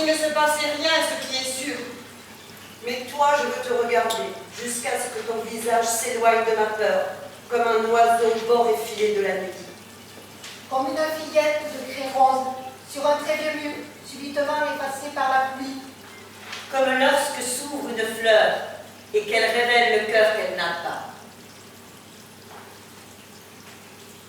s'il ne se passait rien, ce qui est sûr. Mais toi, je veux te regarder, jusqu'à ce que ton visage s'éloigne de ma peur, comme un oiseau au bord effilé de la nuit. Comme une fillette de craie rose, sur un trait de mur, subitement effacé par la pluie. Comme lorsque s'ouvre une fleur et qu'elle révèle le cœur qu'elle n'a pas.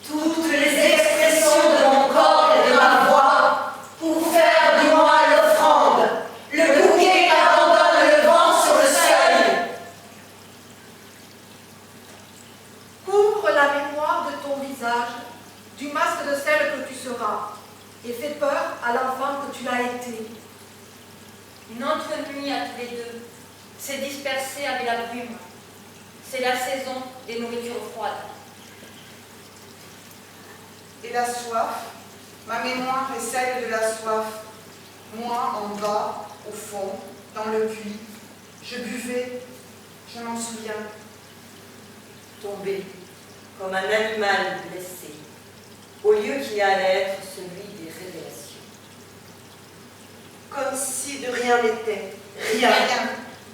Toutes les expressions de mon corps et de ma voix pour faire de moi l'offrande, le bouquet qu'abandonne le vent sur le seuil. Couvre la mémoire de ton visage du masque de celle que tu seras et fais peur à l'enfant que tu l'as été. Une autre nuit à tous les deux s'est dispersée avec la brume. C'est la saison des nourritures froides. Et la soif, ma mémoire est celle de la soif. Moi, en bas, au fond, dans le puits, je buvais, je m'en souviens. Tombé comme un animal blessé, au lieu qui allait être celui des révélations. Comme si de rien n'était, rien,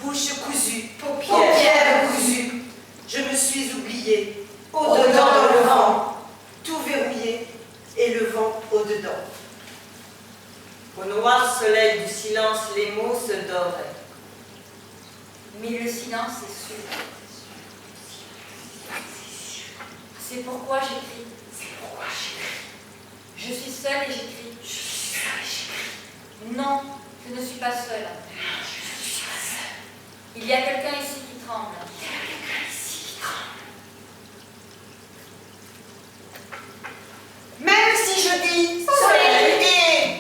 bouche cousue, Paupières cousues, je me suis oubliée, au-dedans le vent. tout verrouillé, et le vent au-dedans. Au noir soleil du silence, les mots se doraient. Mais le silence est sûr. C'est pourquoi j'écris. Je suis seule et j'écris. Non, je ne suis pas seule. Il y a quelqu'un ici qui tremble. Même si je dis Soleil,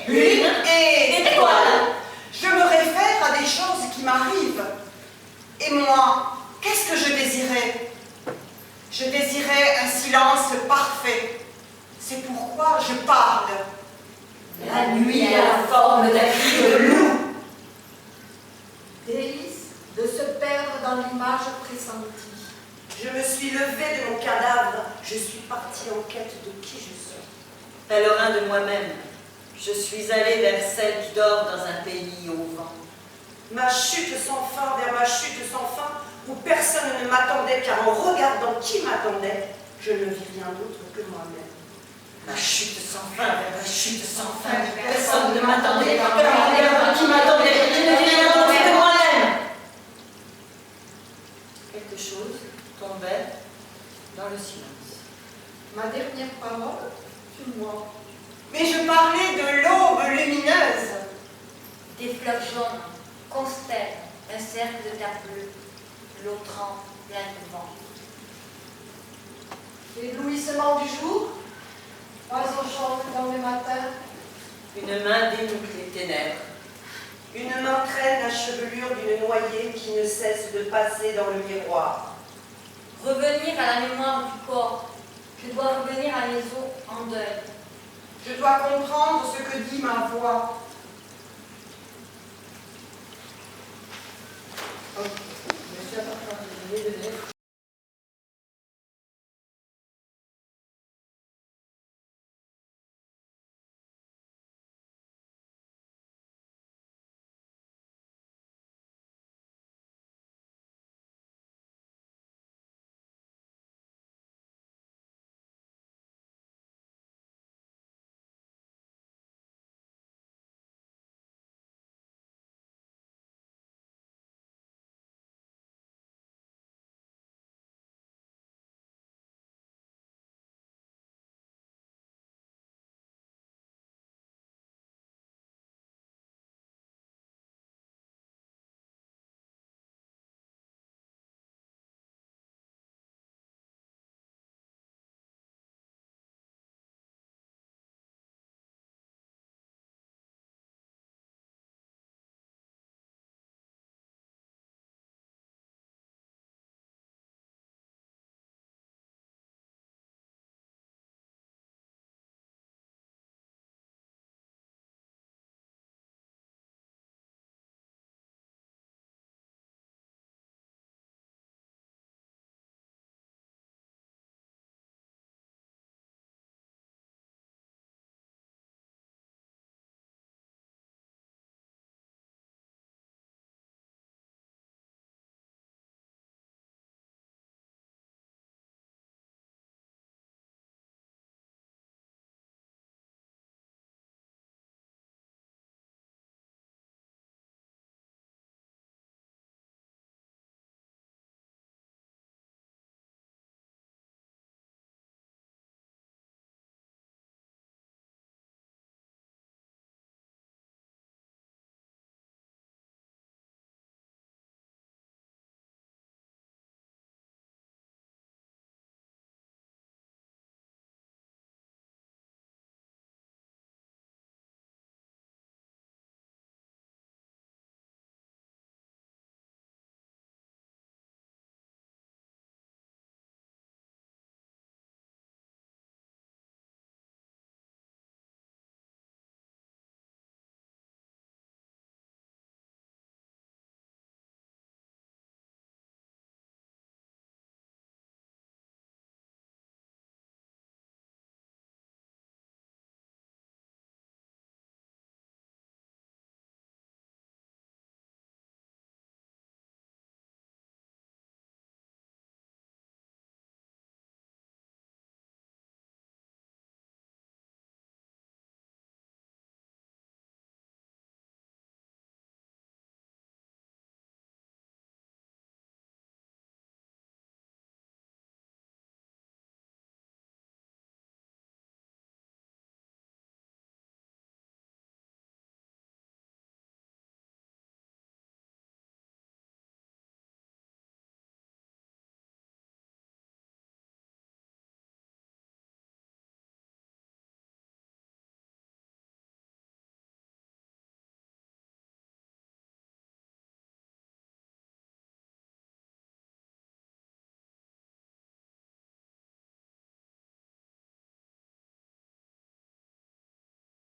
lune et étoile, je me réfère à des choses qui m'arrivent. Et moi, qu'est-ce que je désirais? Je désirais un silence parfait. C'est pourquoi je parle. la nuit a la forme d'un cri de loup. Délice de se perdre dans l'image pressentie. Je me suis levée de mon cadavre, je suis partie en quête de qui je suis. Pèlerin de moi-même, je suis allée vers celle qui dort dans un pays au vent. Ma chute sans fin vers ma chute sans fin, où personne ne m'attendait, car en regardant qui m'attendait, je ne vis rien d'autre que moi-même. Ma chute sans fin vers ma chute sans fin, personne ne m'attendait, car en regardant qui m'attendait, je ne vis rien d'autre que moi-même. Quelque chose tombait dans le silence. Ma dernière parole fut moi. Mais je parlais de l'aube lumineuse. Des fleurs jaunes constellent un cercle de terre bleue, l'eau trempe plein de vent. L'éblouissement du jour, oiseau chante dans le matin. Une main dénoue les ténèbres. Une main traîne la chevelure d'une noyée qui ne cesse de passer dans le miroir. Revenir à la mémoire du corps. Je dois revenir à mes os en deuil. Je dois comprendre ce que dit ma voix.